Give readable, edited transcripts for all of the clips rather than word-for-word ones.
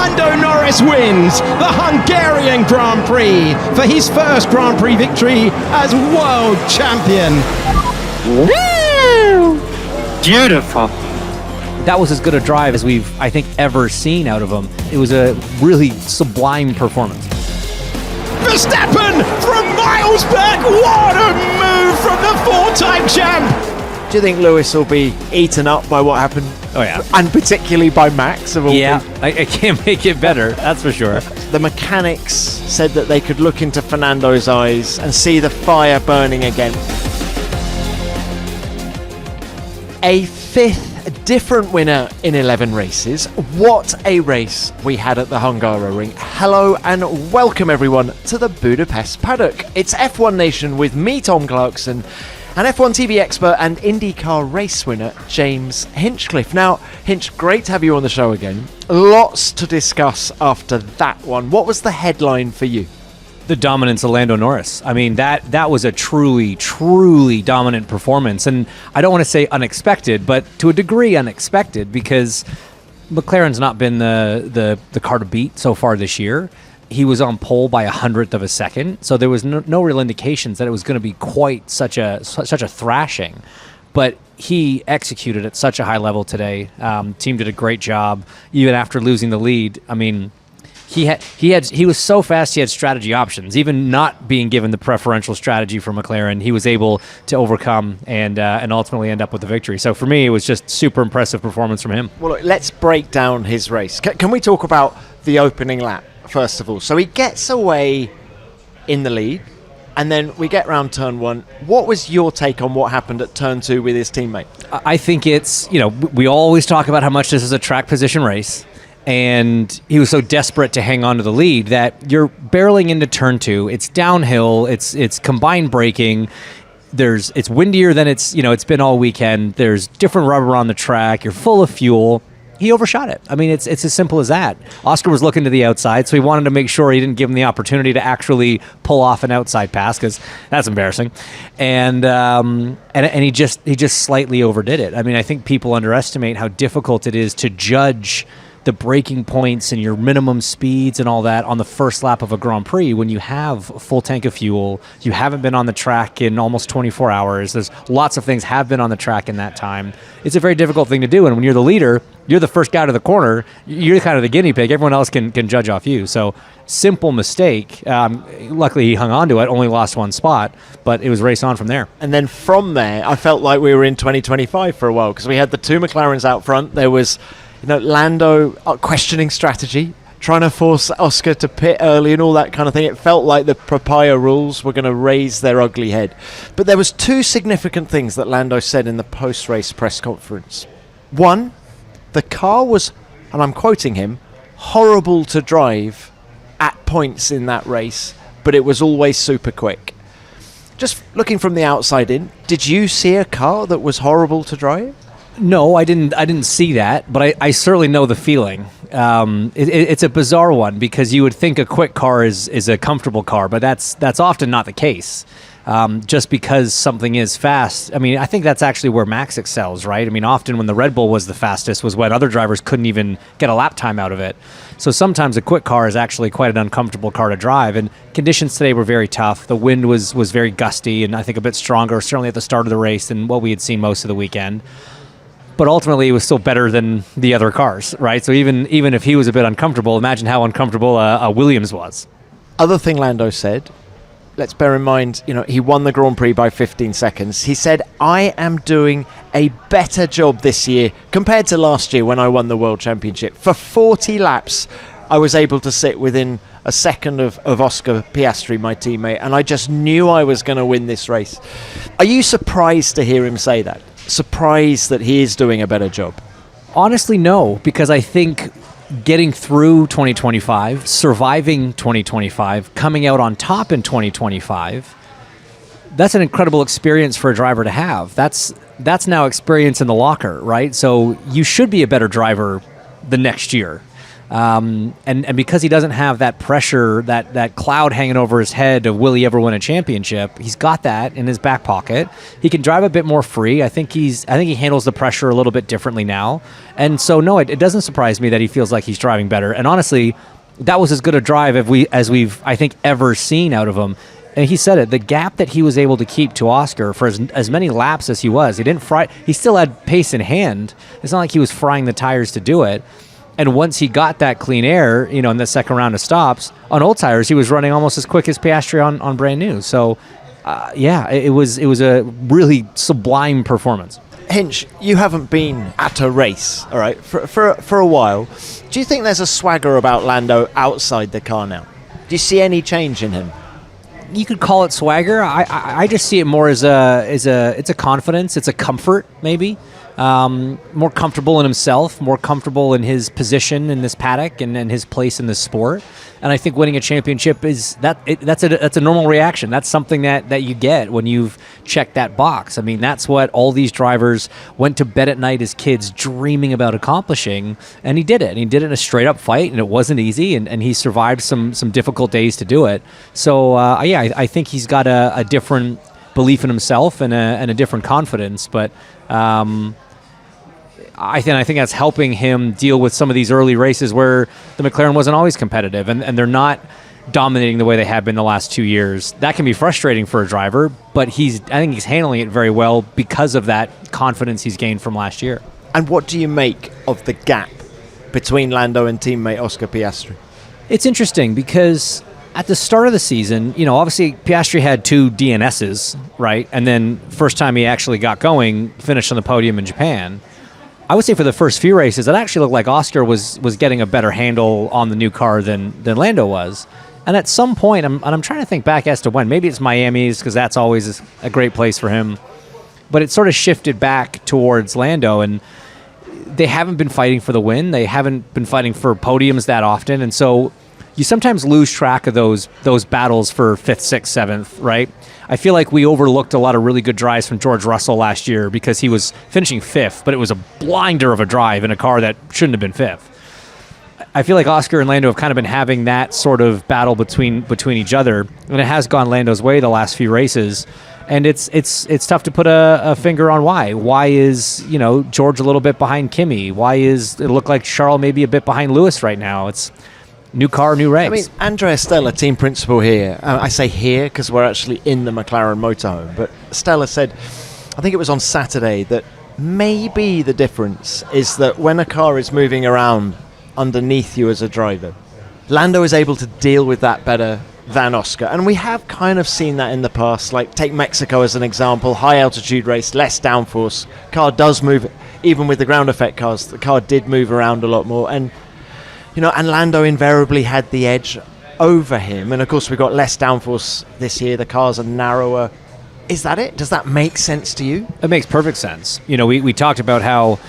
Lando Norris wins the Hungarian Grand Prix for his first Grand Prix victory as world champion. Woo! Beautiful. That was as good a drive as we've, I think, ever seen out of him. It was a really sublime performance. Verstappen from miles back. What a move from the four-time champ. Do you think Lewis will be eaten up by what happened? Oh, yeah. And particularly by Max of all people? I can't make it better, that's for sure. The mechanics said that they could look into Fernando's eyes and see the fire burning again. A fifth different winner in 11 races. What a race we had at the Hungaroring. Hello and welcome everyone to the Budapest paddock. It's F1 Nation with me, Tom Clarkson, and F1 TV expert and IndyCar race winner, James Hinchcliffe. Now, Hinch, great to have you on the show again. Lots to discuss after that one. What was the headline for you? The dominance of Lando Norris. I mean, that was a truly, truly dominant performance. And I don't want to say unexpected, but to a degree unexpected, because McLaren's not been the car to beat so far this year. He was on pole by 100th of a second, so there was no real indications that it was going to be quite such a thrashing. But he executed at such a high level today. Team did a great job, even after losing the lead. I mean, he was so fast. He had strategy options, even not being given the preferential strategy for McLaren. He was able to overcome and ultimately end up with the victory. So for me, it was just super impressive performance from him. Well, look, let's break down his race. Can we talk about the opening lap first of all? So he gets away in the lead, and then we get round turn one. What was your take on what happened at turn two with his teammate? I think it's, we always talk about how much this is a track position race. And he was so desperate to hang on to the lead that you're barreling into turn two. It's downhill. It's combined braking. It's windier than it's been all weekend. There's different rubber on the track. You're full of fuel. He overshot it. I mean, it's as simple as that. Oscar was looking to the outside, so he wanted to make sure he didn't give him the opportunity to actually pull off an outside pass, because that's embarrassing. And he just slightly overdid it. I mean, I think people underestimate how difficult it is to judge the braking points and your minimum speeds and all that on the first lap of a Grand Prix when you have a full tank of fuel. You haven't been on the track in almost 24 hours. There's lots of things have been on the track in that time. It's a very difficult thing to do, and when you're the leader, you're the first guy to the corner, you're kind of the guinea pig. Everyone else can judge off you. So simple mistake. Luckily he hung on to it, only lost one spot, but it was race on from there. And then from there, I felt like we were in 2025 for a while, because we had the two McLarens out front. There was Lando questioning strategy, trying to force Oscar to pit early and all that kind of thing. It felt like the Papaya rules were going to raise their ugly head. But there was two significant things that Lando said in the post-race press conference. One, the car was, and I'm quoting him, horrible to drive at points in that race, but it was always super quick. Just looking from the outside in, did you see a car that was horrible to drive? No, I didn't see that, but I certainly know the feeling. It's a bizarre one, because you would think a quick car is a comfortable car, but that's often not the case. Just because something is fast. I mean, I think that's actually where Max excels, right? I mean, often when the Red Bull was the fastest was when other drivers couldn't even get a lap time out of it. So sometimes a quick car is actually quite an uncomfortable car to drive, and conditions today were very tough. The wind was very gusty and I think a bit stronger, certainly at the start of the race, than what we had seen most of the weekend. But ultimately, it was still better than the other cars, right? So even if he was a bit uncomfortable, imagine how uncomfortable a Williams was. Other thing Lando said, let's bear in mind, he won the Grand Prix by 15 seconds. He said, I am doing a better job this year compared to last year when I won the World Championship. For 40 laps, I was able to sit within a second of Oscar Piastri, my teammate, and I just knew I was going to win this race. Are you surprised to hear him say that? Surprised that he is doing a better job? Honestly, no, because I think getting through 2025, surviving 2025, coming out on top in 2025, that's an incredible experience for a driver to have. That's now experience in the locker, right? So you should be a better driver the next year. And because he doesn't have that pressure, that cloud hanging over his head of will he ever win a championship, he's got that in his back pocket. He can drive a bit more free. I think he handles the pressure a little bit differently now. And so no, it doesn't surprise me that he feels like he's driving better. And honestly, that was as good a drive as we've I think ever seen out of him. And he said it, the gap that he was able to keep to Oscar for as many laps as he was, he still had pace in hand. It's not like he was frying the tires to do it. And once he got that clean air, in the second round of stops, on old tires, he was running almost as quick as Piastri on brand new. So, it was a really sublime performance. Hinch, you haven't been at a race, all right, for a while. Do you think there's a swagger about Lando outside the car now? Do you see any change in him? You could call it swagger. I just see it more as it's a confidence, it's a comfort maybe. More comfortable in himself, more comfortable in his position in this paddock and his place in this sport. And I think winning a championship that's a normal reaction. That's something that you get when you've checked that box. I mean, that's what all these drivers went to bed at night as kids dreaming about accomplishing, and he did it. And he did it in a straight up fight, and it wasn't easy, and he survived some difficult days to do it. So I think he's got a different belief in himself and a different confidence, but I think that's helping him deal with some of these early races where the McLaren wasn't always competitive and they're not dominating the way they have been the last 2 years. That can be frustrating for a driver, but I think he's handling it very well because of that confidence he's gained from last year. And what do you make of the gap between Lando and teammate Oscar Piastri? It's interesting because at the start of the season, obviously Piastri had 2 DNSs, right? And then first time he actually got going, finished on the podium in Japan. I would say for the first few races, it actually looked like Oscar was getting a better handle on the new car than Lando was. And at some point, I'm trying to think back as to when. Maybe it's Miami's because that's always a great place for him. But it sort of shifted back towards Lando, and they haven't been fighting for the win. They haven't been fighting for podiums that often. And so you sometimes lose track of those battles for 5th, 6th, 7th, right? I feel like we overlooked a lot of really good drives from George Russell last year because he was finishing 5th, but it was a blinder of a drive in a car that shouldn't have been 5th. I feel like Oscar and Lando have kind of been having that sort of battle between each other, and it has gone Lando's way the last few races. And it's tough to put a finger on why. Why is George a little bit behind Kimi? Why is it look like Charles maybe a bit behind Lewis right now? It's new car, new race. I mean, Andrea Stella, team principal here. I say here because we're actually in the McLaren motorhome. But Stella said, I think it was on Saturday, that maybe the difference is that when a car is moving around underneath you as a driver, Lando is able to deal with that better than Oscar. And we have kind of seen that in the past. Like, take Mexico as an example. High altitude race, less downforce. Car does move, even with the ground effect cars, the car did move around a lot more. And and Lando invariably had the edge over him. And of course, we've got less downforce this year. The cars are narrower. Is that it? Does that make sense to you? It makes perfect sense. We talked about how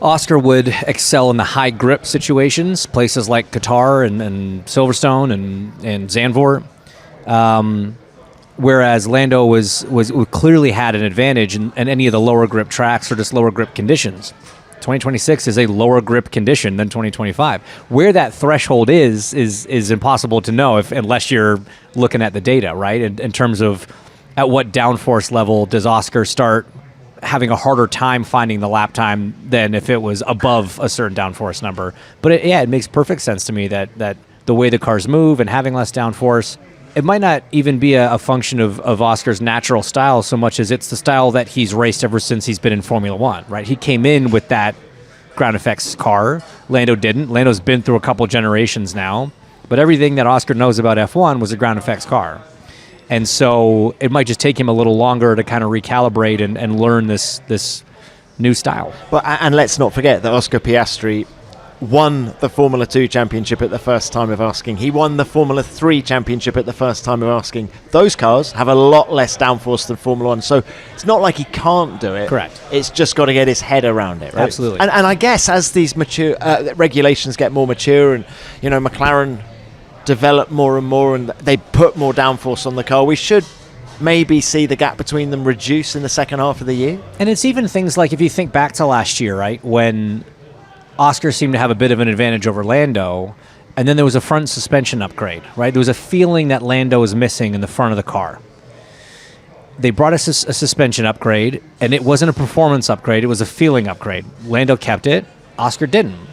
Oscar would excel in the high grip situations, places like Qatar and Silverstone and Zandvoort. Whereas Lando was clearly had an advantage in any of the lower grip tracks or just lower grip conditions. 2026 is a lower grip condition than 2025. Where that threshold is impossible to know unless you're looking at the data, right? In terms of at what downforce level does Oscar start having a harder time finding the lap time than if it was above a certain downforce number. But it makes perfect sense to me that the way the cars move and having less downforce, it might not even be a function of Oscar's natural style so much as it's the style that he's raced ever since he's been in Formula One, right? He came in with that ground effects car. Lando didn't. Lando's been through a couple generations now, but everything that Oscar knows about F1 was a ground effects car. And so it might just take him a little longer to kind of recalibrate and learn this new style. Well, and let's not forget that Oscar Piastri won the Formula 2 championship at the first time of asking. He won the Formula 3 championship at the first time of asking. Those cars have a lot less downforce than Formula 1, so it's not like he can't do it. Correct. It's just got to get his head around it, right? Absolutely. And I guess as these mature regulations get more mature and, McLaren develop more and more and they put more downforce on the car, we should maybe see the gap between them reduce in the second half of the year. And it's even things like if you think back to last year, right, when Oscar seemed to have a bit of an advantage over Lando, and then there was a front suspension upgrade, right? There was a feeling that Lando was missing in the front of the car. They brought us a suspension upgrade, and it wasn't a performance upgrade, it was a feeling upgrade. Lando kept it, Oscar didn't.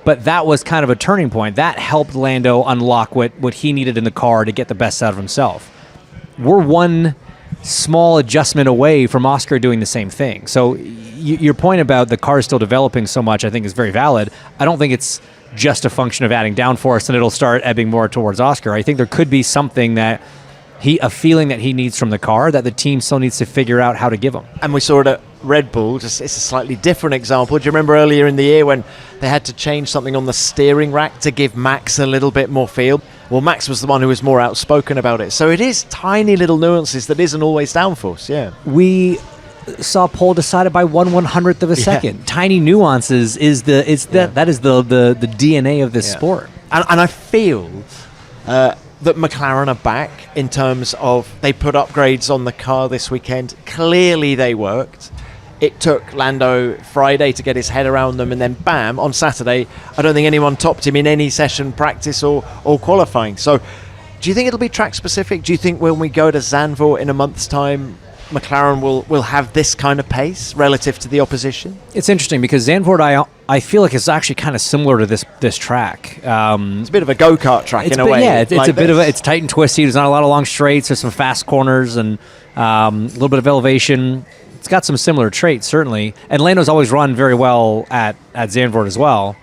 But that was kind of a turning point. That helped Lando unlock what he needed in the car to get the best out of himself. We're one small adjustment away from Oscar doing the same thing. So your point about the car is still developing so much, I think, is very valid. I don't think it's just a function of adding downforce and it'll start ebbing more towards Oscar. I think there could be something that a feeling that he needs from the car that the team still needs to figure out how to give him. And we saw it at Red Bull. It's a slightly different example. Do you remember earlier in the year when they had to change something on the steering rack to give Max a little bit more feel? Well, Max was the one who was more outspoken about it. So it is tiny little nuances that isn't always downforce, yeah. We saw pole decided by 1/100th of a second. Tiny nuances is that is the DNA of this sport. And I feel that McLaren are back in terms of they put upgrades on the car this weekend. Clearly they worked. It took Lando Friday to get his head around them, and then bam, on Saturday, I don't think anyone topped him in any session, practice or qualifying. So do you think it'll be track specific? Do you think when we go to Zandvoort in a month's time, McLaren will have this kind of pace relative to the opposition? It's interesting because Zandvoort, I feel like it's actually kind of similar to this track. It's a bit of a go-kart track in a way. Yeah, it's tight and twisty. There's not a lot of long straights. There's some fast corners and a little bit of elevation. It's got some similar traits, certainly. And Lando's always run very well at Zandvoort as well.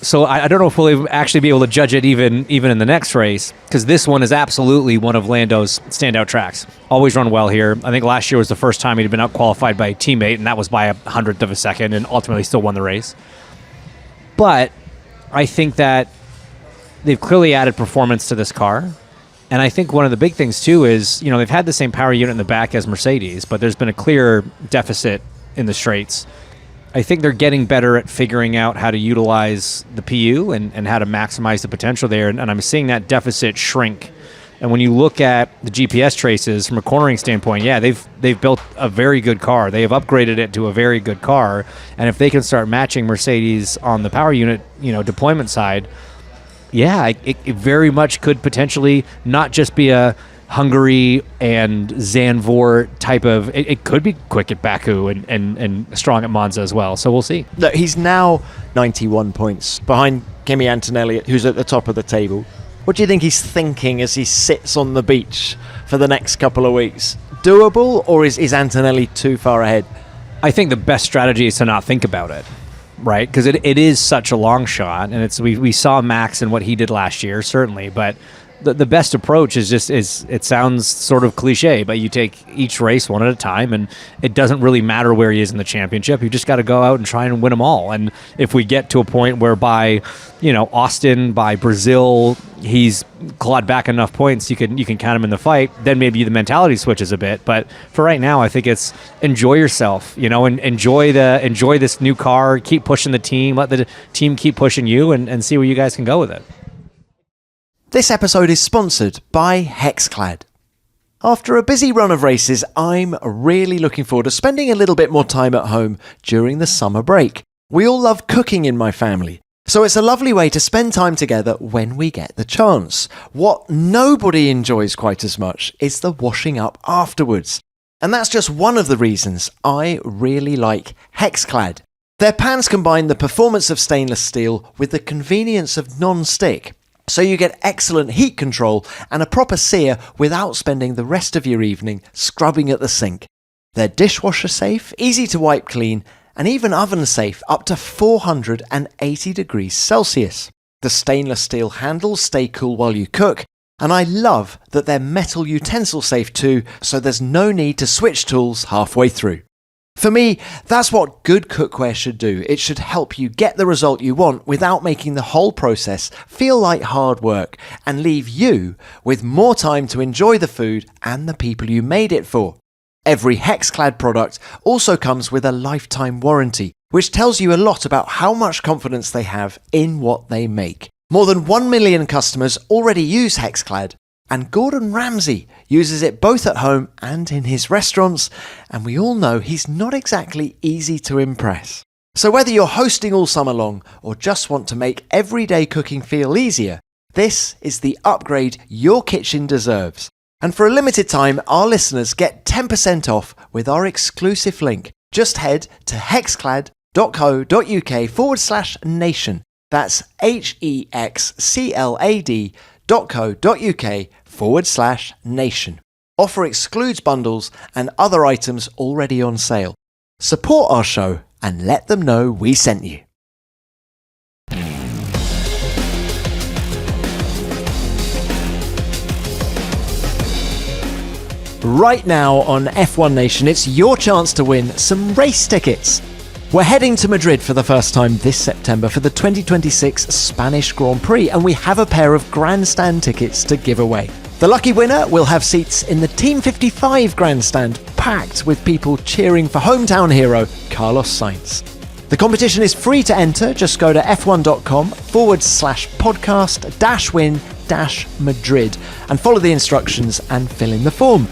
So I don't know if we'll actually be able to judge it even in the next race, because this one is absolutely one of Lando's standout tracks. Always run well here. I think last year was the first time he'd been out-qualified by a teammate, and that was by 1/100th of a second, and ultimately still won the race. But I think that they've clearly added performance to this car. And I think one of the big things, too, is, they've had the same power unit in the back as Mercedes, but there's been a clear deficit in the straights. I think they're getting better at figuring out how to utilize the PU and how to maximize the potential there. And I'm seeing that deficit shrink. And when you look at the GPS traces from a cornering standpoint, they've built a very good car. They have upgraded it to a very good car. And if they can start matching Mercedes on the power unit, deployment side, it very much could potentially not just be a Hungary and Zandvoort type of. It could be quick at Baku and strong at Monza as well. So we'll see. Look, he's now 91 points behind Kimi Antonelli, who's at the top of the table. What do you think he's thinking as he sits on the beach for the next couple of weeks? Doable, or is Antonelli too far ahead? I think the best strategy is to not think about it. Right, because it is such a long shot, and we saw Max and what he did last year, certainly. But the best approach is it sounds sort of cliche, but you take each race one at a time, and it doesn't really matter where he is in the championship. You just got to go out and try and win them all. And if we get to a point where by Austin, by Brazil, he's clawed back enough points, you can count him in the fight. Then maybe the mentality switches a bit. But for right now, I think it's enjoy yourself, and enjoy this new car. Keep pushing the team. Let the team keep pushing you, and see where you guys can go with it. This episode is sponsored by Hexclad. After a busy run of races, I'm really looking forward to spending a little bit more time at home during the summer break. We all love cooking in my family, so it's a lovely way to spend time together when we get the chance. What nobody enjoys quite as much is the washing up afterwards. And that's just one of the reasons I really like Hexclad. Their pans combine the performance of stainless steel with the convenience of non-stick. So you get excellent heat control and a proper sear without spending the rest of your evening scrubbing at the sink. They're dishwasher safe, easy to wipe clean, and even oven safe up to 480 degrees Celsius. The stainless steel handles stay cool while you cook, and I love that they're metal utensil safe too, so there's no need to switch tools halfway through. For me, that's what good cookware should do. It should help you get the result you want without making the whole process feel like hard work and leave you with more time to enjoy the food and the people you made it for. Every Hexclad product also comes with a lifetime warranty, which tells you a lot about how much confidence they have in what they make. More than 1 million customers already use Hexclad, and Gordon Ramsay uses it both at home and in his restaurants, and we all know he's not exactly easy to impress. So whether you're hosting all summer long or just want to make everyday cooking feel easier, this is the upgrade your kitchen deserves. And for a limited time, our listeners get 10% off with our exclusive link. Just head to hexclad.co.uk/nation. That's hexclad.co.uk/nation. Offer excludes bundles and other items already on sale. Support our show and let them know we sent you. Right now on F1 Nation, it's your chance to win some race tickets. We're heading to Madrid for the first time this September for the 2026 Spanish Grand Prix, and we have a pair of grandstand tickets to give away. The lucky winner will have seats in the Team 55 grandstand, packed with people cheering for hometown hero Carlos Sainz. The competition is free to enter. Just go to f1.com/podcast-win-Madrid and follow the instructions and fill in the form.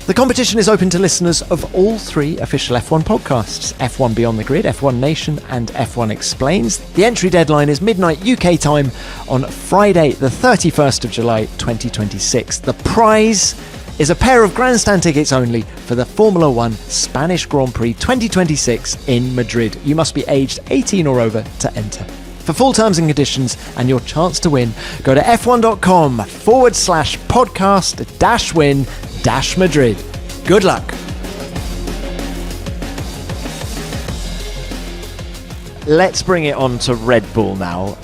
The competition is open to listeners of all three official F1 podcasts, F1 Beyond the Grid, F1 Nation and F1 Explains. The entry deadline is midnight UK time on Friday the 31st of July 2026. The prize is a pair of grandstand tickets only for the Formula 1 Spanish Grand Prix 2026 in Madrid. You must be aged 18 or over to enter. For full terms and conditions and your chance to win, go to f1.com/podcast-win-Madrid. Good luck. Let's bring it on to Red Bull now.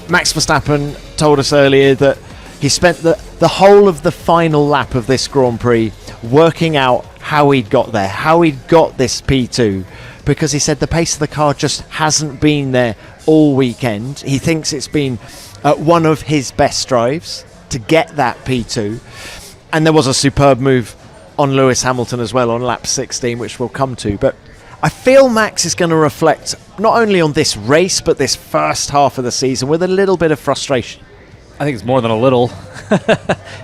Max Verstappen told us earlier that he spent the whole of the final lap of this Grand Prix working out how he'd got there, how he'd got this P2, because he said the pace of the car just hasn't been there all weekend. He thinks it's been one of his best drives to get that P2. And there was a superb move on Lewis Hamilton as well on lap 16, which we'll come to. But I feel Max is going to reflect not only on this race, but this first half of the season with a little bit of frustration. I think it's more than a little,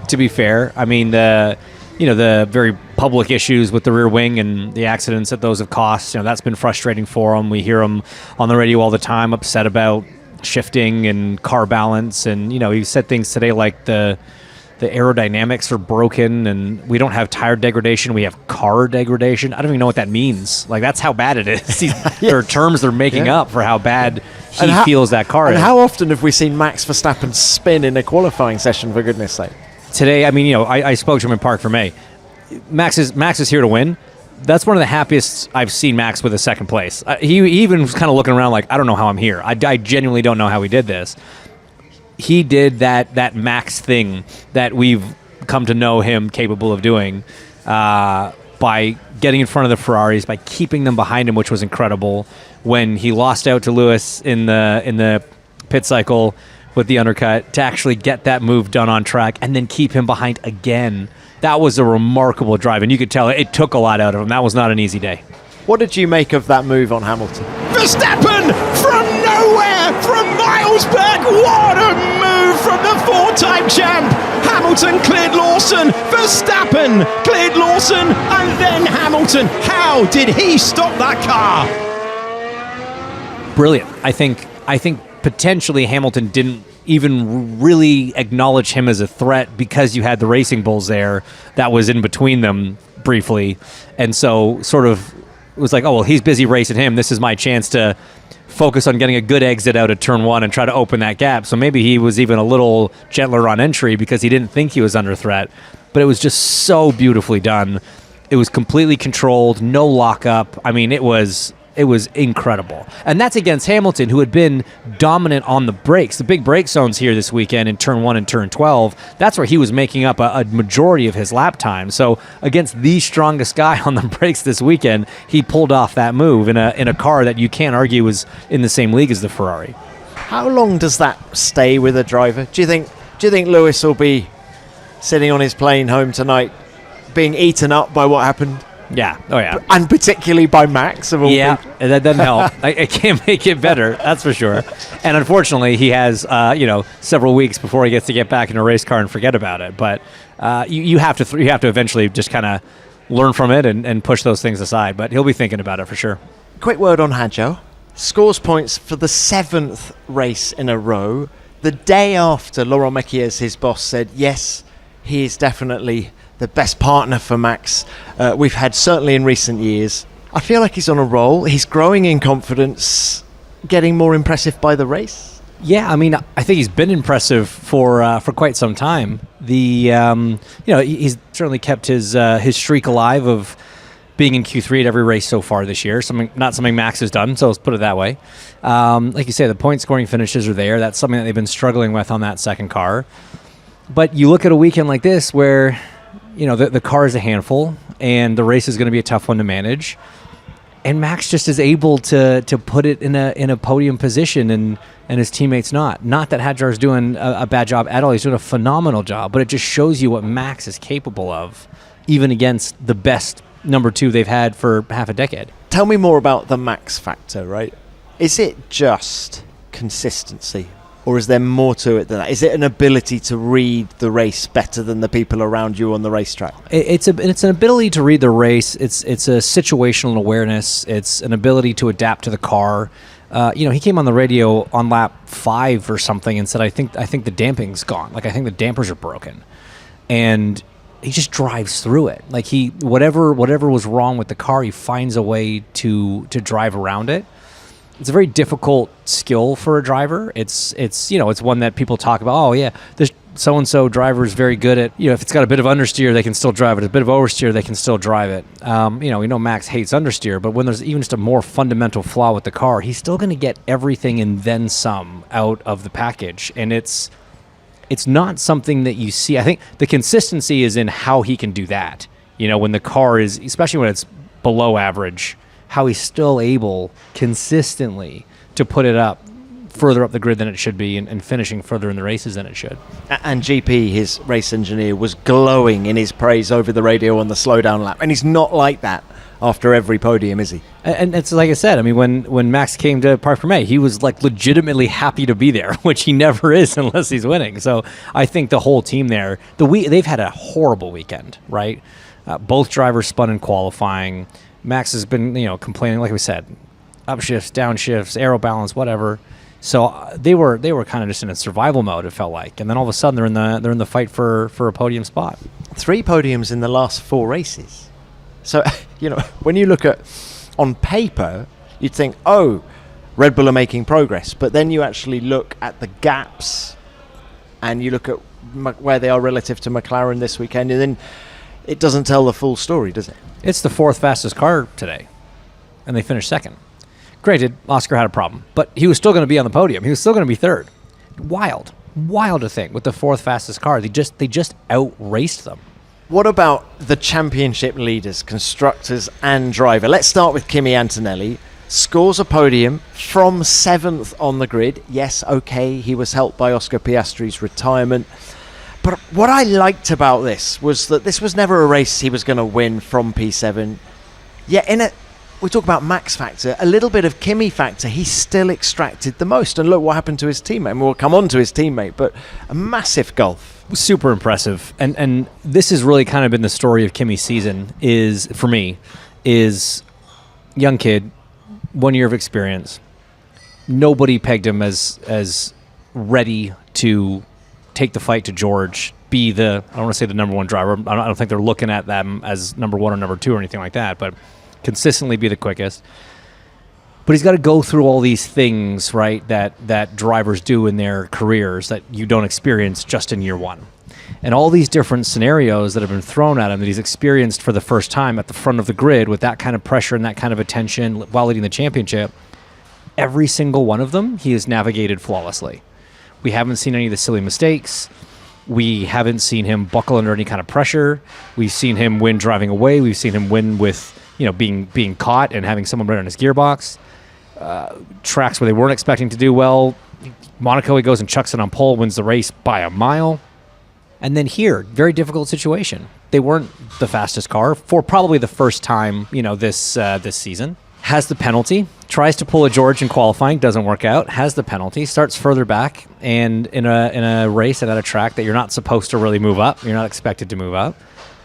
to be fair. I mean, the very public issues with the rear wing and the accidents that those have cost, that's been frustrating for him. We hear him on the radio all the time, upset about shifting and car balance. And, he said things today like the aerodynamics are broken and we don't have tire degradation, we have car degradation. I don't even know what that means. Like, that's how bad it is. There are terms they're making up for how bad he feels that car is. And how often have we seen Max Verstappen spin in a qualifying session, for goodness sake? Today, I spoke to him in Park for May. Max is here to win. That's one of the happiest I've seen Max with a second place. He even was kind of looking around like, I don't know how I'm here. I genuinely don't know how he did this. He did that Max thing that we've come to know him capable of doing by getting in front of the Ferraris, by keeping them behind him, which was incredible. When he lost out to Lewis in the pit cycle with the undercut, to actually get that move done on track and then keep him behind again. That was a remarkable drive, and you could tell it took a lot out of him. That was not an easy day. What did you make of that move on Hamilton? Verstappen from nowhere, from miles back. What a move from the four-time champ. Hamilton cleared Lawson, Verstappen cleared Lawson, and then Hamilton. How did he stop that car? Brilliant. I think potentially Hamilton didn't even really acknowledge him as a threat because you had the Racing Bulls there that was in between them briefly. And so sort of it was like, oh, well, he's busy racing him. This is my chance to focus on getting a good exit out of turn one and try to open that gap. So maybe he was even a little gentler on entry because he didn't think he was under threat. But it was just so beautifully done. It was completely controlled, no lockup. I mean, it was incredible. And that's against Hamilton, who had been dominant on the brakes. The big brake zones here this weekend in turn 1 and turn 12, that's where he was making up a majority of his lap time. So against the strongest guy on the brakes this weekend, he pulled off that move in a car that you can't argue was in the same league as the Ferrari. How long does that stay with a driver? Do you think Lewis will be sitting on his plane home tonight being eaten up by what happened? Yeah. Oh, yeah. And particularly by Max, of all people. That doesn't help. I can't make it better, that's for sure. And unfortunately, he has, several weeks before he gets to get back in a race car and forget about it. But you have to eventually just kind of learn from it and push those things aside. But he'll be thinking about it for sure. Quick word on Hadjo. scores points for the 7th race in a row. The day after Laurent Mekies, his boss, said, yes, he is definitely the best partner for Max we've had, certainly in recent years. I feel like he's on a roll. He's growing in confidence, getting more impressive by the race. Yeah, I mean, I think he's been impressive for quite some time. He's certainly kept his streak alive of being in Q3 at every race so far this year. Not something Max has done, so let's put it that way. Like you say, the point scoring finishes are there. That's something that they've been struggling with on that second car. But you look at a weekend like this where, the car is a handful and the race is going to be a tough one to manage. And Max just is able to put it in a podium position, and his teammates not. Not that Hadjar's doing a bad job at all. He's doing a phenomenal job, but it just shows you what Max is capable of, even against the best number 2 they've had for half a decade. Tell me more about the Max factor, right? Is it just consistency, or is there more to it than that? Is it an ability to read the race better than the people around you on the racetrack? It's an ability to read the race. It's a situational awareness. It's an ability to adapt to the car. He came on the radio on lap 5 or something and said, I think the damping's gone. Like, I think the dampers are broken. And he just drives through it. Like, whatever was wrong with the car, he finds a way to drive around it. It's a very difficult skill for a driver. It's one that people talk about. Oh yeah, this so-and-so driver is very good at, if it's got a bit of understeer, they can still drive it. A bit of oversteer, they can still drive it. We know Max hates understeer, but when there's even just a more fundamental flaw with the car, he's still going to get everything and then some out of the package. And it's not something that you see. I think the consistency is in how he can do that. When the car is, especially when it's below average, how he's still able consistently to put it up further up the grid than it should be and finishing further in the races than it should. And GP, his race engineer, was glowing in his praise over the radio on the slowdown lap. And he's not like that after every podium, is he? And it's like I said, I mean, when Max came to Parc Fermé, he was like legitimately happy to be there, which he never is unless he's winning. So I think the whole team there, they've had a horrible weekend, right? Both drivers spun in qualifying. Max has been, complaining, like we said, upshifts, downshifts, aero balance, whatever. So they were kind of just in a survival mode, it felt like. And then all of a sudden they're in the fight for a podium spot. 3 podiums in the last 4 races. So, when you look at on paper, you'd think, oh, Red Bull are making progress. But then you actually look at the gaps and you look at where they are relative to McLaren this weekend, and then it doesn't tell the full story, does it? It's the 4th fastest car today, and they finished 2nd. Granted, Oscar had a problem, but he was still going to be on the podium. He was still going to be 3rd. Wild to think with the 4th fastest car. They just outraced them. What about the championship leaders, constructors and driver? Let's start with Kimi Antonelli. Scores a podium from 7th on the grid. Yes, okay, he was helped by Oscar Piastri's retirement. But what I liked about this was that this was never a race he was going to win from P7. Yet we talk about Max factor, a little bit of Kimi factor, he still extracted the most. And look what happened to his teammate. And we'll come on to his teammate, but a massive gulf. Super impressive. And this has really kind of been the story of Kimi's season for me, is young kid, 1 year of experience. Nobody pegged him as ready to take the fight to George, be I don't want to say the number 1 driver. I don't think they're looking at them as number 1 or number 2 or anything like that, but consistently be the quickest. But he's got to go through all these things, right, that drivers do in their careers that you don't experience just in year 1. And all these different scenarios that have been thrown at him that he's experienced for the first time at the front of the grid with that kind of pressure and that kind of attention while leading the championship, every single one of them he has navigated flawlessly. We haven't seen any of the silly mistakes. We haven't seen him buckle under any kind of pressure. We've seen him win driving away. We've seen him win with, being caught and having someone right on his gearbox. Tracks where they weren't expecting to do well. Monaco, he goes and chucks it on pole, wins the race by a mile. And then here, very difficult situation. They weren't the fastest car for probably the first time, this season. Has the penalty, tries to pull a George in qualifying, doesn't work out, has the penalty, starts further back, and in a race and at a track that you're not supposed to really move up, you're not expected to move up,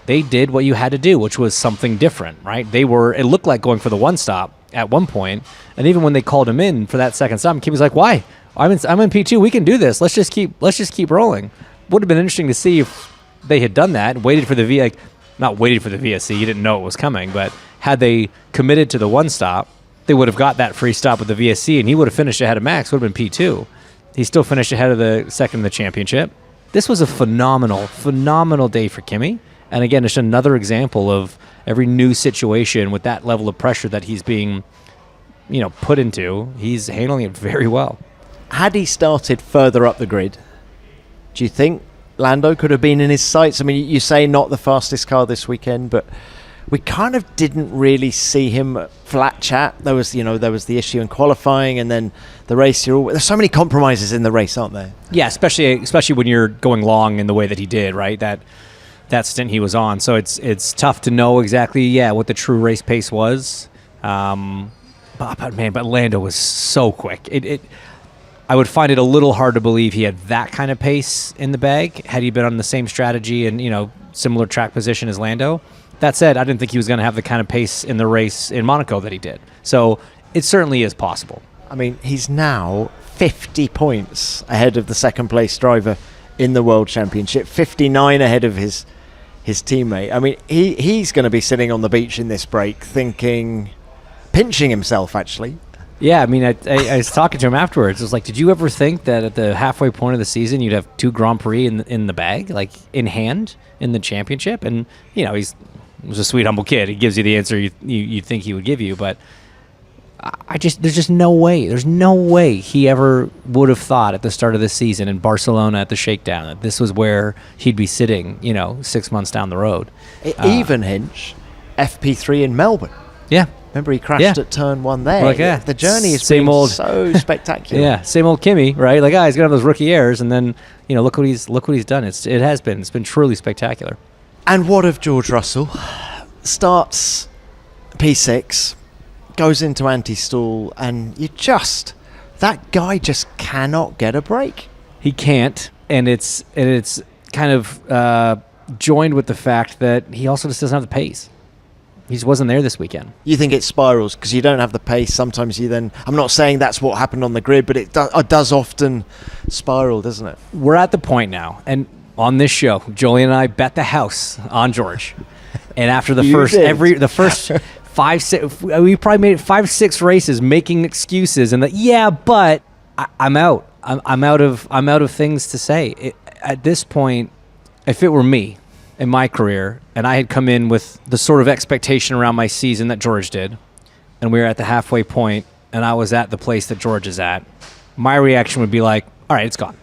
they did what you had to do, which was something different, right? It looked like going for the 1 stop, at one point. And even when they called him in for that second stop, Kimi's like, "Why? I'm in P2. We can do this. Let's just keep rolling." Would have been interesting to see if they had done that and waited for the not waited for the VSC. You didn't know it was coming, but had they committed to the one stop, they would have got that free stop with the VSC, and he would have finished ahead of Max. Would have been P2. He still finished ahead of the second in the championship. This was a phenomenal day for Kimi. And again, it's another example of every new situation with that level of pressure that he's being, put into. He's handling it very well. Had he started further up the grid, do you think Lando could have been in his sights? I mean, you say not the fastest car this weekend, but we kind of didn't really see him flat chat. There was the issue in qualifying, and then the race. There's so many compromises in the race, aren't there? Yeah, especially when you're going long in the way that he did, right? That stint he was on. So it's tough to know exactly, what the true race pace was. But Lando was so quick. I would find it a little hard to believe he had that kind of pace in the bag had he been on the same strategy and, similar track position as Lando. That said, I didn't think he was going to have the kind of pace in the race in Monaco that he did. So it certainly is possible. I mean, he's now 50 points ahead of the second place driver in the World Championship, 59 ahead of his teammate. I mean, he's going to be sitting on the beach in this break pinching himself, actually. Yeah, I mean, I was talking to him afterwards. I was like, did you ever think that at the halfway point of the season you'd have 2 Grand Prix in the bag, like in hand in the championship? And, he's a sweet, humble kid. He gives you the answer you think he would give you. But there's just no way. There's no way he ever would have thought at the start of the season in Barcelona at the shakedown that this was where he'd be sitting, 6 months down the road. Even Hinch, FP3 in Melbourne. Yeah. Remember, he crashed at turn 1 there. The journey is so spectacular. Yeah, same old Kimi, right? Like, he's going to have those rookie errors, and then, look what he's done. It's been truly spectacular. And what of George Russell? Starts P6, goes into anti-stall, and that guy just cannot get a break. He can't, and it's kind of joined with the fact that he also just doesn't have the pace. He just wasn't there this weekend. You think it spirals because you don't have the pace. Sometimes I'm not saying that's what happened on the grid, but it does often spiral, doesn't it? We're at the point now, and on this show, Julian and I bet the house on George. And after the first 5-6, we probably made it 5-6 races making excuses, and but I'm out. I'm out of things to say. At this point, if it were me in my career, and I had come in with the sort of expectation around my season that George did, and we were at the halfway point, and I was at the place that George is at, my reaction would be like, all right, it's gone.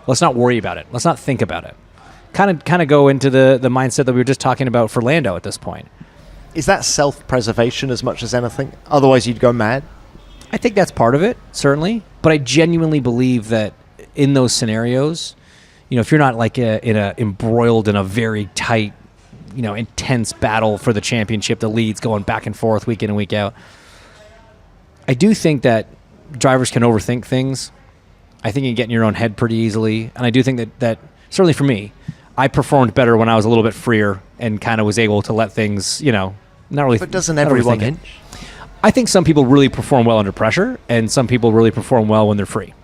Let's not worry about it. Let's not think about it. Kind of go into the mindset that we were just talking about for Lando at this point. Is that self-preservation as much as anything? Otherwise, you'd go mad? I think that's part of it, certainly. But I genuinely believe that in those scenarios, if you're not like embroiled in a very tight, intense battle for the championship, the leads going back and forth week in and week out, I do think that drivers can overthink things. I think you can get in your own head pretty easily. And I do think that certainly for me, I performed better when I was a little bit freer and kind of was able to let things, not really. But doesn't everyone Hinch? I think some people really perform well under pressure, and some people really perform well when they're free.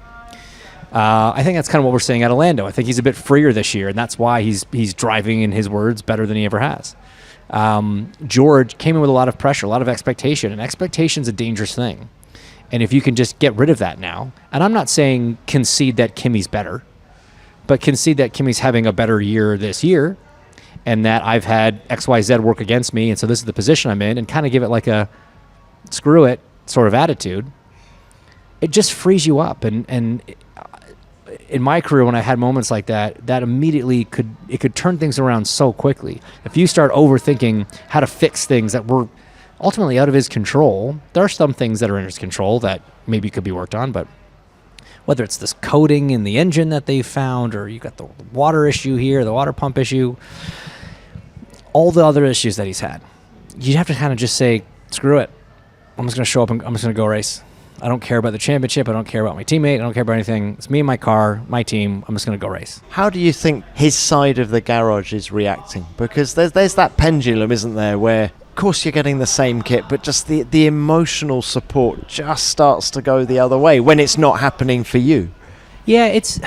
I think that's kind of what we're seeing out of Lando. I think he's a bit freer this year, and that's why he's driving, in his words, better than he ever has. George came in with a lot of pressure, a lot of expectation, and expectation's a dangerous thing. And if you can just get rid of that now, and I'm not saying concede that Kimi's better, but concede that Kimi's having a better year this year, and that I've had XYZ work against me, and so this is the position I'm in, and kind of give it like a screw it sort of attitude, it just frees you up. And in my career, when I had moments like that, that immediately could turn things around so quickly. If you start overthinking how to fix things that were ultimately out of his control, there are some things that are in his control that maybe could be worked on, but whether it's this coating in the engine that they found, or you got the water issue here, the water pump issue, all the other issues that he's had, you have to kind of just say, screw it. I'm just going to show up and I'm just going to go race. I don't care about the championship. I don't care about my teammate. I don't care about anything. It's me and my car, my team. I'm just going to go race. How do you think his side of the garage is reacting? Because there's that pendulum, isn't there, where Of course, you're getting the same kit, but just the emotional support just starts to go the other way when it's not happening for you. Yeah, it's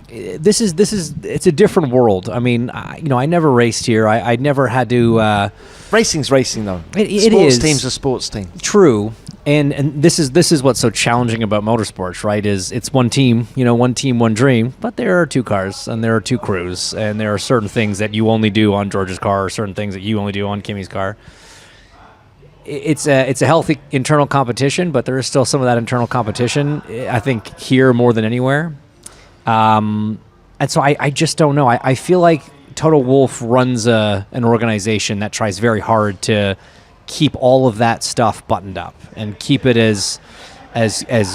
a different world. I mean, I never raced here. I never had to. Racing's racing, though. It sports is. Teams are sports teams. True, and this is what's so challenging about motorsports, right? Is it's one team, one team, one dream. But there are two cars, and there are two crews, and there are certain things that you only do on George's car, or certain things that you only do on Kimi's car. It's a healthy internal competition, but there is still some of that internal competition, I think, here more than anywhere. And so I just don't know. I feel like Toto Wolff runs an organization that tries very hard to keep all of that stuff buttoned up and keep it as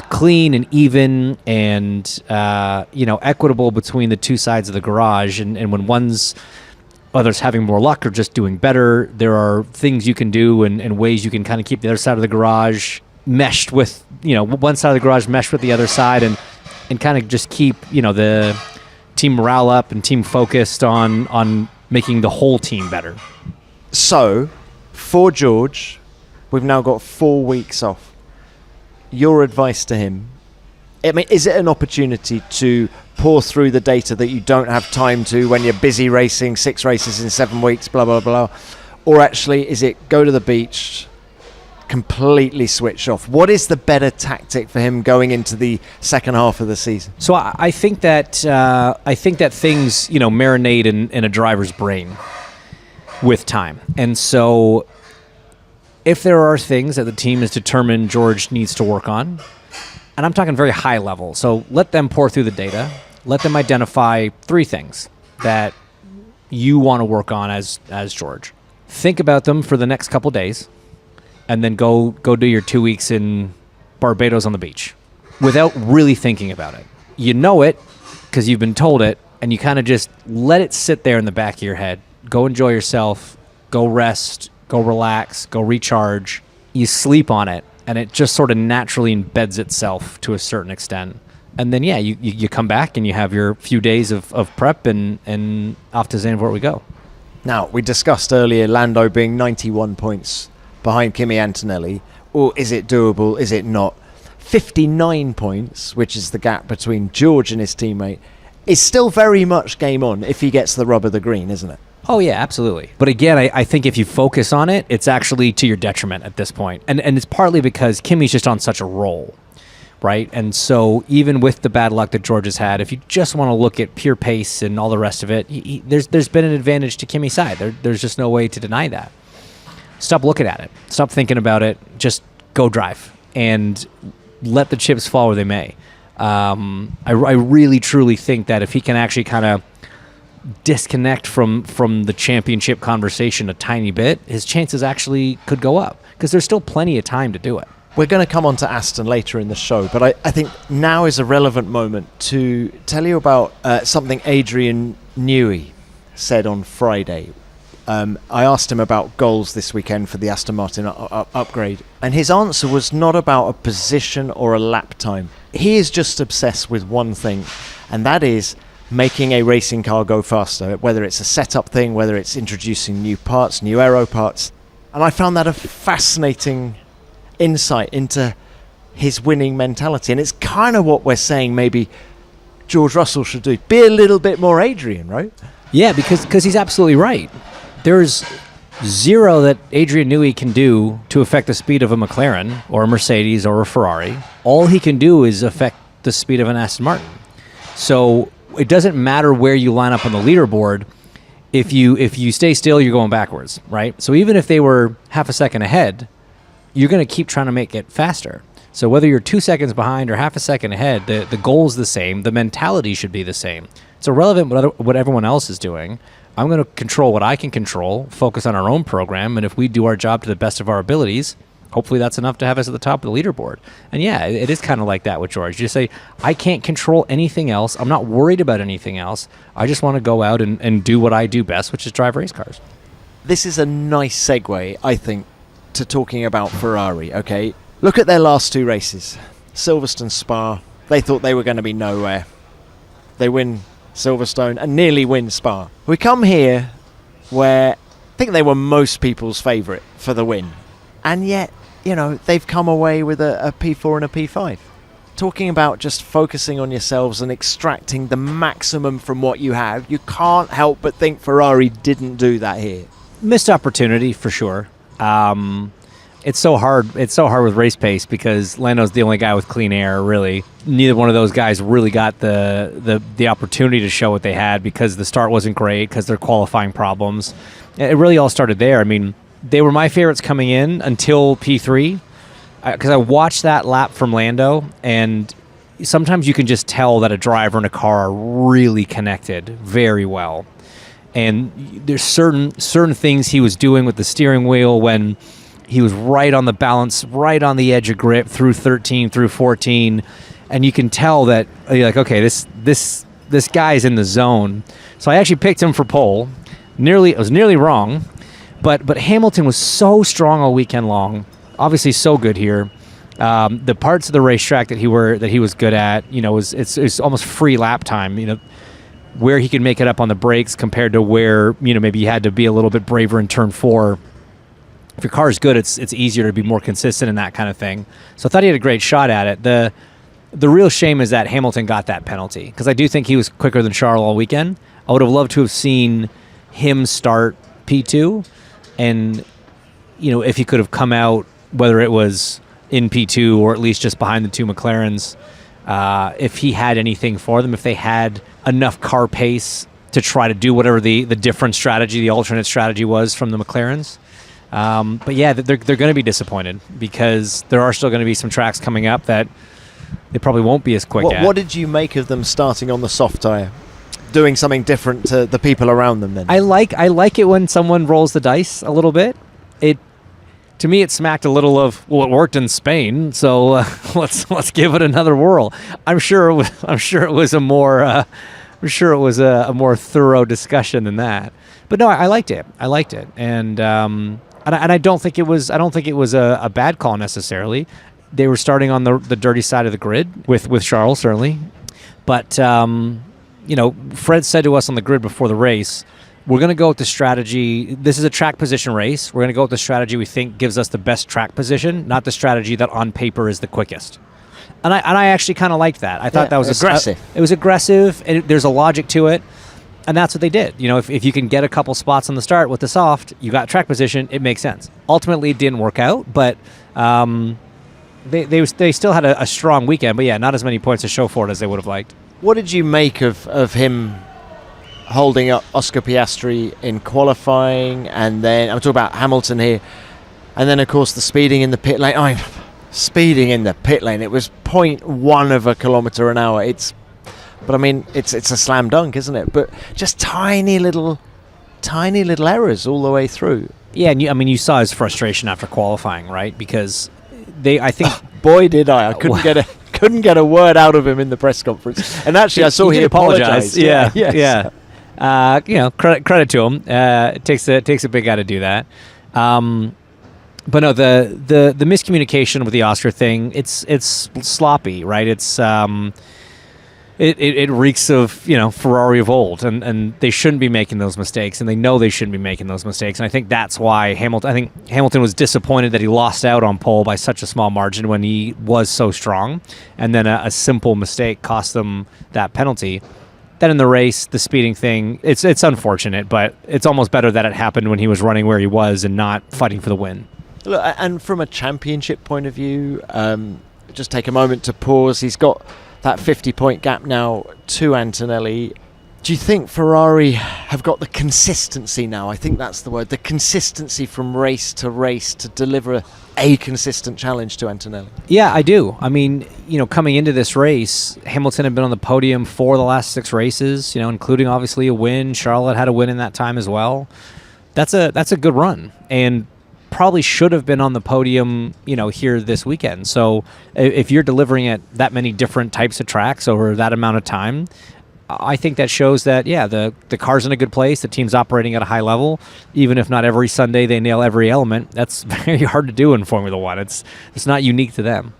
clean and even and equitable between the two sides of the garage. And when whether it's having more luck or just doing better, there are things you can do and ways you can kind of keep the other side of the garage meshed with, one side of the garage meshed with the other side and kind of just keep, the team morale up and team focused on making the whole team better. So, for George, we've now got 4 weeks off. Your advice to him, I mean, is it an opportunity to pour through the data that you don't have time to when you're busy racing 6 races in 7 weeks, blah, blah, blah? Or actually, is it go to the beach, completely switch off? What is the better tactic for him going into the second half of the season? So I think that things marinate in a driver's brain with time, and so if there are things that the team is determined George needs to work on, and I'm talking very high level, so let them pour through the data, let them identify 3 things that you want to work on as George. Think about them for the next couple days. And then go do your 2 weeks in Barbados on the beach without really thinking about it. You know it because you've been told it, and you kind of just let it sit there in the back of your head. Go enjoy yourself, go rest, go relax, go recharge. You sleep on it, and it just sort of naturally embeds itself to a certain extent. And then, you come back and you have your few days of prep and off to Zandvoort we go. Now, we discussed earlier Lando being 91 points behind Kimi Antonelli, or is it doable, is it not? 59 points, which is the gap between George and his teammate, is still very much game on if he gets the rub of the green, isn't it? Oh, yeah, absolutely. But again, I think if you focus on it, it's actually to your detriment at this point. And it's partly because Kimi's just on such a roll, right? And so even with the bad luck that George has had, if you just want to look at pure pace and all the rest of it, there's been an advantage to Kimi's side. There's just no way to deny that. Stop looking at it. Stop thinking about it. Just go drive and let the chips fall where they may. I really, truly think that if he can actually kind of disconnect from the championship conversation a tiny bit, his chances actually could go up because there's still plenty of time to do it. We're going to come on to Aston later in the show, but I think now is a relevant moment to tell you about something Adrian Newey said on Friday. I asked him about goals this weekend for the Aston Martin upgrade, and his answer was not about a position or a lap time. He is just obsessed with one thing, and that is making a racing car go faster, whether it's a setup thing, whether it's introducing new parts, new aero parts. And I found that a fascinating insight into his winning mentality, and it's kind of what we're saying maybe George Russell should do. Be a little bit more Adrian, right? Yeah, because he's absolutely right. There's zero that Adrian Newey can do to affect the speed of a McLaren or a Mercedes or a Ferrari. All he can do is affect the speed of an Aston Martin. So it doesn't matter where you line up on the leaderboard. If you stay still, you're going backwards, right? So even if they were half a second ahead, you're going to keep trying to make it faster. So whether you're 2 seconds behind or half a second ahead, the goal is the same. The mentality should be the same. It's irrelevant what everyone else is doing. I'm going to control what I can control, focus on our own program, and if we do our job to the best of our abilities, hopefully that's enough to have us at the top of the leaderboard. And yeah, it is kind of like that with George. You just say, I can't control anything else. I'm not worried about anything else. I just want to go out and do what I do best, which is drive race cars. This is a nice segue, I think, to talking about Ferrari, okay? Look at their last 2 races. Silverstone, Spa. They thought they were going to be nowhere. They win Silverstone and nearly win Spa. We come here where think they were most people's favourite for the win. And yet, they've come away with a P4 and a P5. Talking about just focusing on yourselves and extracting the maximum from what you have, you can't help but think Ferrari didn't do that here. Missed opportunity for sure. It's so hard with race pace because Lando's the only guy with clean air, really. Neither one of those guys really got the opportunity to show what they had because the start wasn't great, because their qualifying problems. It really all started there. I mean, they were my favorites coming in until P3, because I watched that lap from Lando, and sometimes you can just tell that a driver and a car are really connected very well. And there's certain things he was doing with the steering wheel when he was right on the balance, right on the edge of grip through 13, through 14, and you can tell that you're like, okay, this guy's in the zone. So I actually picked him for pole. I was nearly wrong, but Hamilton was so strong all weekend long. Obviously, so good here. The parts of the racetrack that he was good at, it's almost free lap time. Where he could make it up on the brakes compared to where maybe you had to be a little bit braver in turn 4. If your car is good, it's easier to be more consistent in that kind of thing. So I thought he had a great shot at it. The real shame is that Hamilton got that penalty, because I do think he was quicker than Charles all weekend. I would have loved to have seen him start P2, and if he could have come out, whether it was in P2 or at least just behind the two McLarens, if he had anything for them, if they had enough car pace to try to do whatever the different strategy, the alternate strategy was from the McLarens. But yeah, they're going to be disappointed because there are still going to be some tracks coming up that they probably won't be as quick at. What did you make of them starting on the soft tyre? Doing something different to the people around them then? I like it when someone rolls the dice a little bit. To me, it smacked a little of, it worked in Spain, so let's give it another whirl. I'm sure it was a more thorough discussion than that. But no, I liked it. And I don't think it was a bad call necessarily. They were starting on the dirty side of the grid with Charles, certainly. But Fred said to us on the grid before the race, we're going to go with the strategy. This is a track position race. We're going to go with the strategy we think gives us the best track position, not the strategy that on paper is the quickest. And I actually kind of liked that. I thought that was aggressive. It was aggressive, and there's a logic to it. And that's what they did. If you can get a couple spots on the start with the soft, you got track position, it makes sense. Ultimately, it didn't work out, but they still had a strong weekend. But yeah, not as many points to show for it as they would have liked. What did you make of him holding up Oscar Piastri in qualifying? And then, I'm talking about Hamilton here, and then of course the speeding in the pit lane. It was 0.1 of a kilometre an hour. It's a slam dunk, isn't it? But just tiny little errors all the way through. Yeah, and you saw his frustration after qualifying, right? Because I think boy did I couldn't get a word out of him in the press conference. And actually, I saw he apologized. Yeah. Credit to him. It takes a big guy to do that. But no, the miscommunication with the Oscar thing, it's sloppy, right? It's it reeks of Ferrari of old, and they shouldn't be making those mistakes, and they know they shouldn't be making those mistakes. And I think that's why Hamilton was disappointed that he lost out on pole by such a small margin when he was so strong, and then a simple mistake cost them that penalty. Then in the race, the speeding thing, it's unfortunate, but it's almost better that it happened when he was running where he was and not fighting for the win. Look, and from a championship point of view, just take a moment to pause. He's got that 50-point gap now to Antonelli. Do you think Ferrari have got the consistency now? I think that's the word. The consistency from race to deliver a consistent challenge to Antonelli. Yeah, I do. I mean, coming into this race, Hamilton had been on the podium for the last 6 races, including obviously a win. Charlotte had a win in that time as well. That's a good run, and probably should have been on the podium, here this weekend. So if you're delivering at that many different types of tracks over that amount of time, I think that shows that, the car's in a good place, the team's operating at a high level. Even if not every Sunday they nail every element, that's very hard to do in Formula One. It's not unique to them.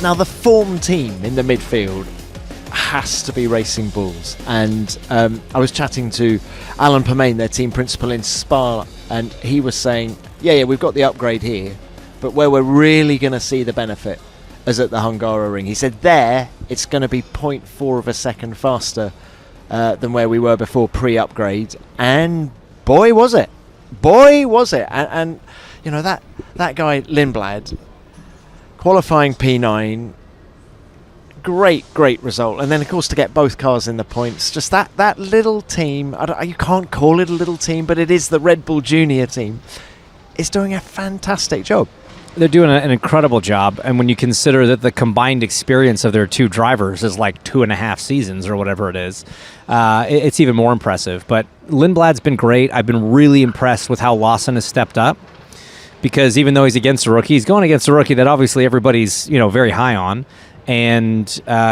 Now, the form team in the midfield has to be Racing Bulls. And I was chatting to Alan Permain, their team principal in Spa, and he was saying, yeah, we've got the upgrade here, but where we're really going to see the benefit is at the Hungaroring. He said there, it's going to be 0.4 of a second faster than where we were before pre-upgrade. And boy, was it. And you know, that guy, Lindblad, qualifying P9, great result. And then, of course, to get both cars in the points, just that little team, you can't call it a little team, but it is the Red Bull Junior team, is doing a fantastic job. They're doing an incredible job, and when you consider that the combined experience of their two drivers is like 2.5 seasons or whatever it is, it's even more impressive. But Lindblad's been great. I've been really impressed with how Lawson has stepped up, because even though he's against a rookie, he's going against a rookie that obviously everybody's very high on, and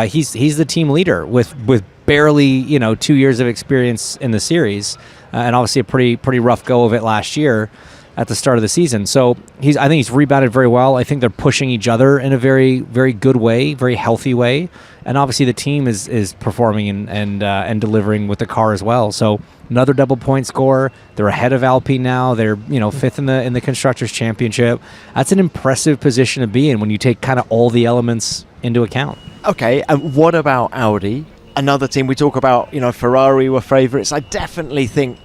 he's the team leader with barely 2 years of experience in the series, and obviously a pretty rough go of it last year at the start of the season. So I think he's rebounded very well. I think they're pushing each other in a very, very good way, very healthy way. And obviously the team is performing and delivering with the car as well. So another double point score. They're ahead of Alpine now. They're fifth in the Constructors' Championship. That's an impressive position to be in when you take kind of all the elements into account. Okay, and what about Audi? Another team we talk about, Ferrari were favourites. I definitely think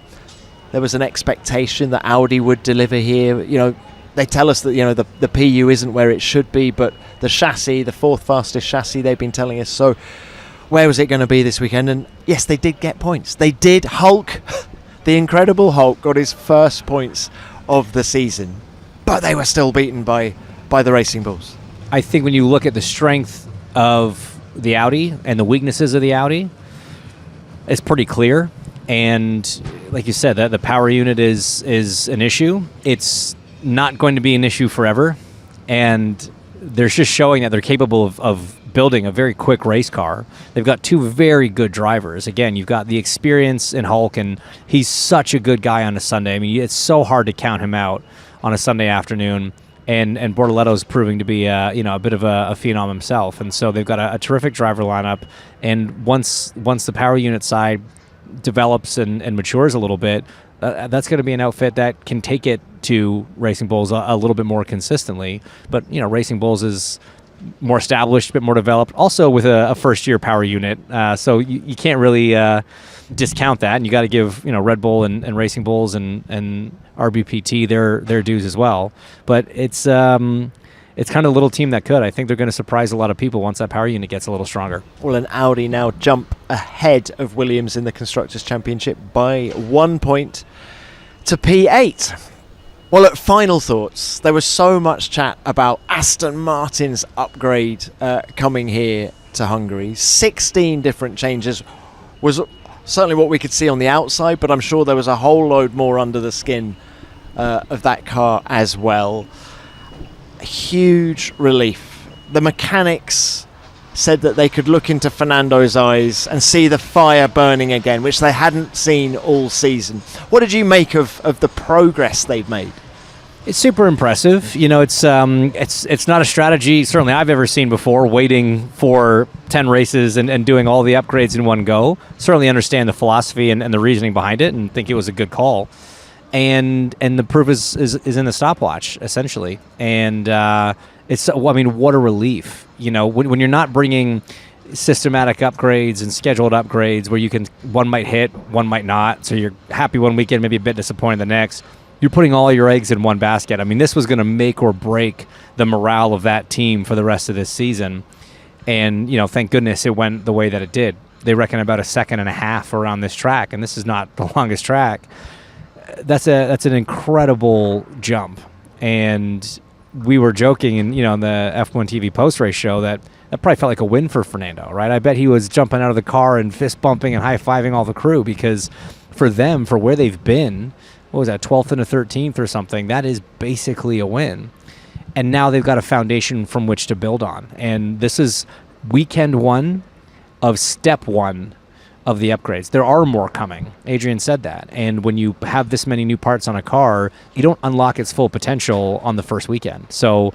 there was an expectation that Audi would deliver here. They tell us that, the PU isn't where it should be, but the chassis, the fourth fastest chassis, they've been telling us. So where was it going to be this weekend? And yes, they did get points. They did. Hulk, the incredible Hulk, got his first points of the season, but they were still beaten by the Racing Bulls. I think when you look at the strength of the Audi and the weaknesses of the Audi, it's pretty clear. And like you said, the power unit is an issue. It's not going to be an issue forever. And they're just showing that they're capable of building a very quick race car. They've got two very good drivers. Again, you've got the experience in Hulk, and he's such a good guy on a Sunday. I mean, it's so hard to count him out on a Sunday afternoon. And Bortoletto's proving to be a bit of a phenom himself. And so they've got a terrific driver lineup. And once the power unit side develops and matures a little bit, that's going to be an outfit that can take it to Racing Bulls a little bit more consistently. But Racing Bulls is more established, a bit more developed, also with a first-year power unit. So you can't really discount that, and you got to give Red Bull and Racing Bulls and RBPT their dues as well. But it's kind of a little team that could. I think they're going to surprise a lot of people once that power unit gets a little stronger. Well, an Audi now jump ahead of Williams in the Constructors' Championship by 1 point to P8. Well, at final thoughts, there was so much chat about Aston Martin's upgrade coming here to Hungary. 16 different changes was certainly what we could see on the outside, but I'm sure there was a whole load more under the skin of that car as well. Huge relief. The mechanics said that they could look into Fernando's eyes and see the fire burning again, which they hadn't seen all season. What did you make of the progress they've made? It's super impressive. It's not a strategy certainly I've ever seen before, waiting for 10 races and doing all the upgrades in one go. Certainly understand the philosophy and the reasoning behind it, and think it was a good call. And the proof is in the stopwatch, essentially. And what a relief. When you're not bringing systematic upgrades and scheduled upgrades where one might hit, one might not. So you're happy one weekend, maybe a bit disappointed the next. You're putting all your eggs in one basket. I mean, this was going to make or break the morale of that team for the rest of this season. And, thank goodness it went the way that it did. They reckon about 1.5 seconds around this track, and this is not the longest track. That's an incredible jump. And we were joking in the F1 TV post-race show that probably felt like a win for Fernando, right? I bet he was jumping out of the car and fist bumping and high-fiving all the crew, because for them, for where they've been, what was that, 12th and a 13th or something, that is basically a win. And now they've got a foundation from which to build on. And this is weekend one of step one of the upgrades. There are more coming. Adrian said that. And when you have this many new parts on a car, you don't unlock its full potential on the first weekend. So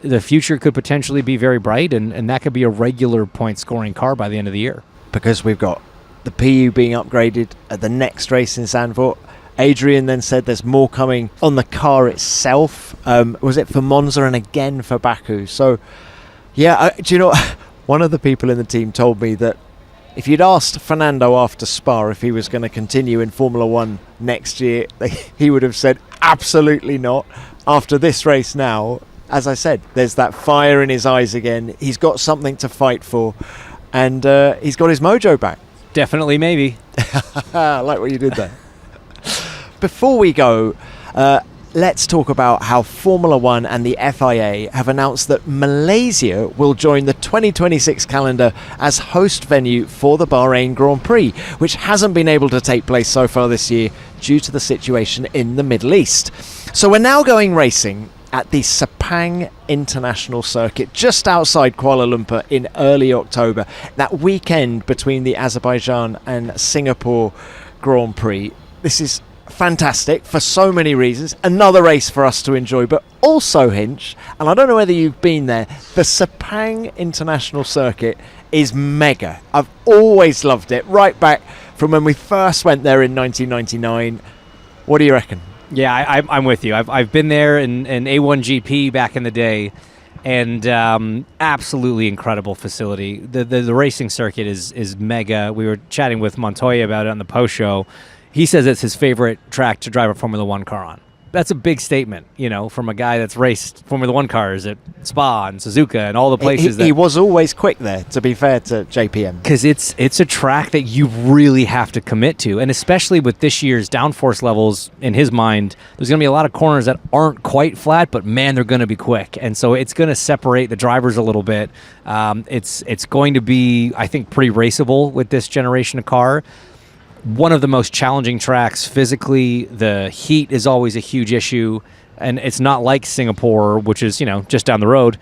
the future could potentially be very bright, and that could be a regular point-scoring car by the end of the year. Because we've got the PU being upgraded at the next race in Zandvoort. Adrian then said there's more coming on the car itself. Was it for Monza and again for Baku? So, yeah, do you know, one of the people in the team told me that if you'd asked Fernando after Spa if he was going to continue in Formula One next year, he would have said absolutely not. After this race now, as I said, there's that fire in his eyes again. He's got something to fight for, and he's got his mojo back. Definitely, maybe. I like what you did there. Before we go, let's talk about how Formula One and the FIA have announced that Malaysia will join the 2026 calendar as host venue for the Bahrain Grand Prix, which hasn't been able to take place so far this year due to the situation in the Middle East. So we're now going racing at the Sepang International Circuit just outside Kuala Lumpur in early October, that weekend between the Azerbaijan and Singapore Grand Prix. This is fantastic for so many reasons. Another race for us to enjoy, but also, Hinch, and I don't know whether you've been there, the Sepang International Circuit is mega. I've always loved it, right back from when we first went there in 1999. What do you reckon? Yeah, I'm with you. I've been there in A1GP back in the day, and absolutely incredible facility. The racing circuit is mega. We were chatting with Montoya about it on the post show. He says it's his favorite track to drive a Formula One car on. That's a big statement, from a guy that's raced Formula One cars at Spa and Suzuka and all the places. He was always quick there, to be fair to JPM. Because it's a track that you really have to commit to. And especially with this year's downforce levels, in his mind, there's going to be a lot of corners that aren't quite flat, but man, they're going to be quick. And so it's going to separate the drivers a little bit. It's going to be, I think, pretty raceable with this generation of car. One of the most challenging tracks physically. The heat is always a huge issue, and it's not like Singapore, which is just down the road,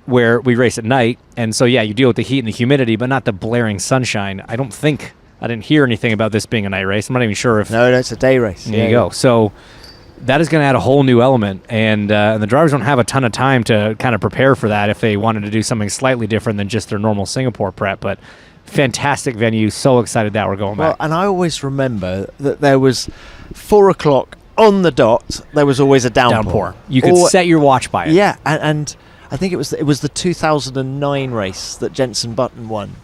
where we race at night. And so you deal with the heat and the humidity, but not the blaring sunshine. I didn't hear anything about this being a night race. I'm not even sure if no, it's a day race. There you go. So that is going to add a whole new element, and the drivers don't have a ton of time to kind of prepare for that if they wanted to do something slightly different than just their normal Singapore prep. But fantastic venue. So excited that we're going back. And I always remember that there was 4 o'clock on the dot. There was always a downpour. You could set your watch by it. Yeah, and I think it was the 2009 race that Jenson Button won.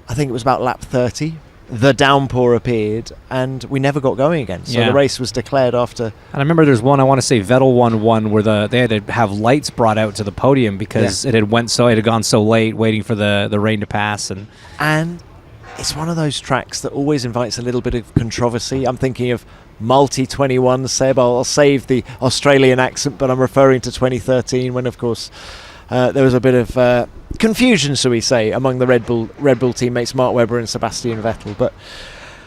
I think it was about lap 30. The downpour appeared, and we never got going again. So the race was declared after. And I remember there's one, I want to say Vettel won one where they had to have lights brought out to the podium because it had gone so late, waiting for the rain to pass. And it's one of those tracks that always invites a little bit of controversy. I'm thinking of Multi 21, Seb. I'll save the Australian accent, but I'm referring to 2013 when, of course, there was a bit of confusion, shall we say, among the Red Bull teammates Mark Webber and Sebastian Vettel. But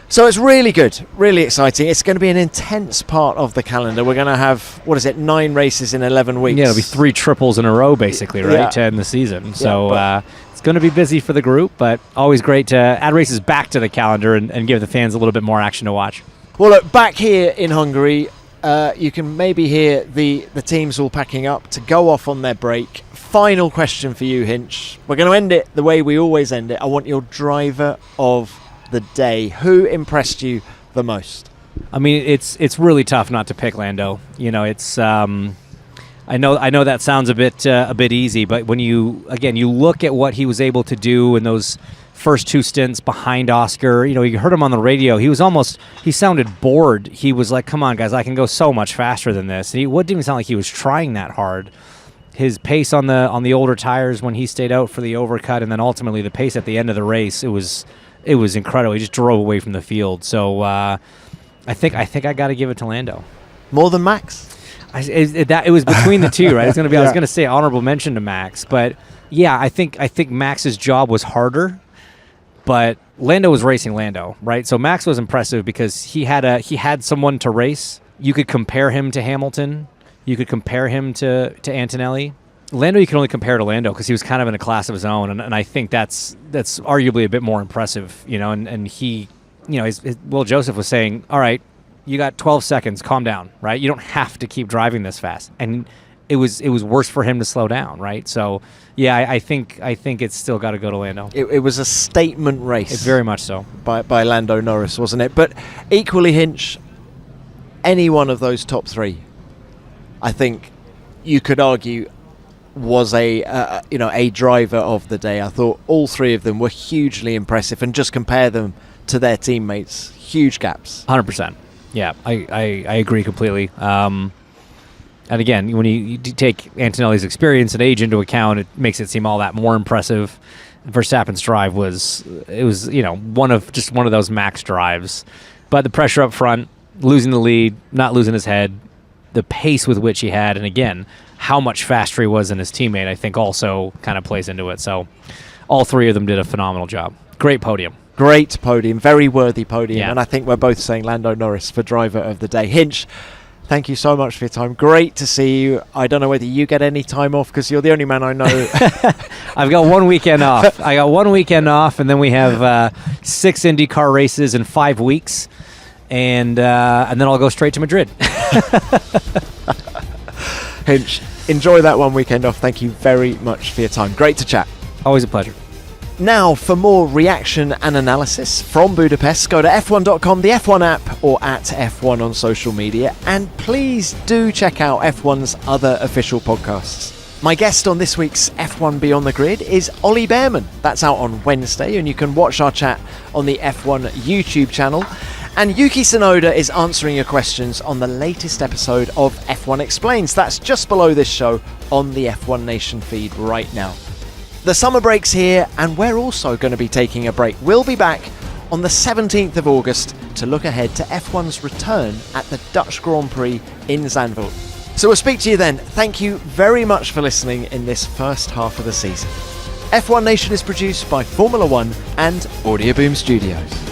so it's really good, really exciting. It's going to be an intense part of the calendar. We're going to have 9 races in 11 weeks. Yeah, it'll be 3 triples in a row, basically, right, to end the season. So it's going to be busy for the group, but always great to add races back to the calendar and give the fans a little bit more action to watch. Well, look, back here in Hungary, you can maybe hear the teams all packing up to go off on their break. Final question for you, Hinch. We're going to end it the way we always end it. I want your driver of the day. Who impressed you the most? I mean, it's really tough not to pick Lando. It's I know that sounds a bit easy, but when you look at what he was able to do in those first 2 stints behind Oscar, you heard him on the radio. He sounded bored. He was like, "Come on, guys, I can go so much faster than this." And it didn't even sound like he was trying that hard. His pace on the older tires when he stayed out for the overcut, and then ultimately the pace at the end of the race, it was incredible. He just drove away from the field. So I think I got to give it to Lando. More than Max? It was between the two, right? It's going to be. I was going to say honorable mention to Max, but yeah, I think Max's job was harder, but Lando was racing Lando, right? So Max was impressive because he had someone to race. You could compare him to Hamilton. You could compare him to Antonelli. Lando, you can only compare to Lando because he was kind of in a class of his own, and I think that's arguably a bit more impressive, and he, Will Joseph was saying, all right, you got 12 seconds, calm down, right? You don't have to keep driving this fast. And it was worse for him to slow down, right? So, yeah, I think it's still got to go to Lando. It was a statement race. Very much so. By Lando Norris, wasn't it? But equally, Hinch, any one of those top three, I think you could argue was a driver of the day. I thought all three of them were hugely impressive, and just compare them to their teammates, huge gaps. 100%. Yeah, I agree completely. And again, when you take Antonelli's experience and age into account, it makes it seem all that more impressive. Verstappen's drive was one of those max drives, but the pressure up front, losing the lead, not losing his head, the pace with which he had, and again, how much faster he was than his teammate, I think also kind of plays into it. So all three of them did a phenomenal job. Great podium. Great podium, very worthy podium, Yeah. and I think we're both saying Lando Norris for driver of the day. Hinch, thank you so much for your time. Great to see you. I don't know whether you get any time off because you're the only man I know. I've got 1 weekend off. I got 1 weekend off, and then we have 6 IndyCar races in 5 weeks, and then I'll go straight to Madrid. Hinch, enjoy that 1 weekend off. Thank you very much for your time. Great to chat. Always a pleasure. Now, for more reaction and analysis from Budapest, go to f1.com, the F1 app, or at F1 on social media. And please do check out F1's other official podcasts. My guest on this week's F1 Beyond the Grid is Ollie Behrman. That's out on Wednesday, and you can watch our chat on the F1 YouTube channel. And Yuki Tsunoda is answering your questions on the latest episode of F1 Explains. That's just below this show on the F1 Nation feed right now. The summer break's here, and we're also going to be taking a break. We'll be back on the 17th of August to look ahead to F1's return at the Dutch Grand Prix in Zandvoort. So we'll speak to you then. Thank you very much for listening in this first half of the season. F1 Nation is produced by Formula One and Audio Boom Studios.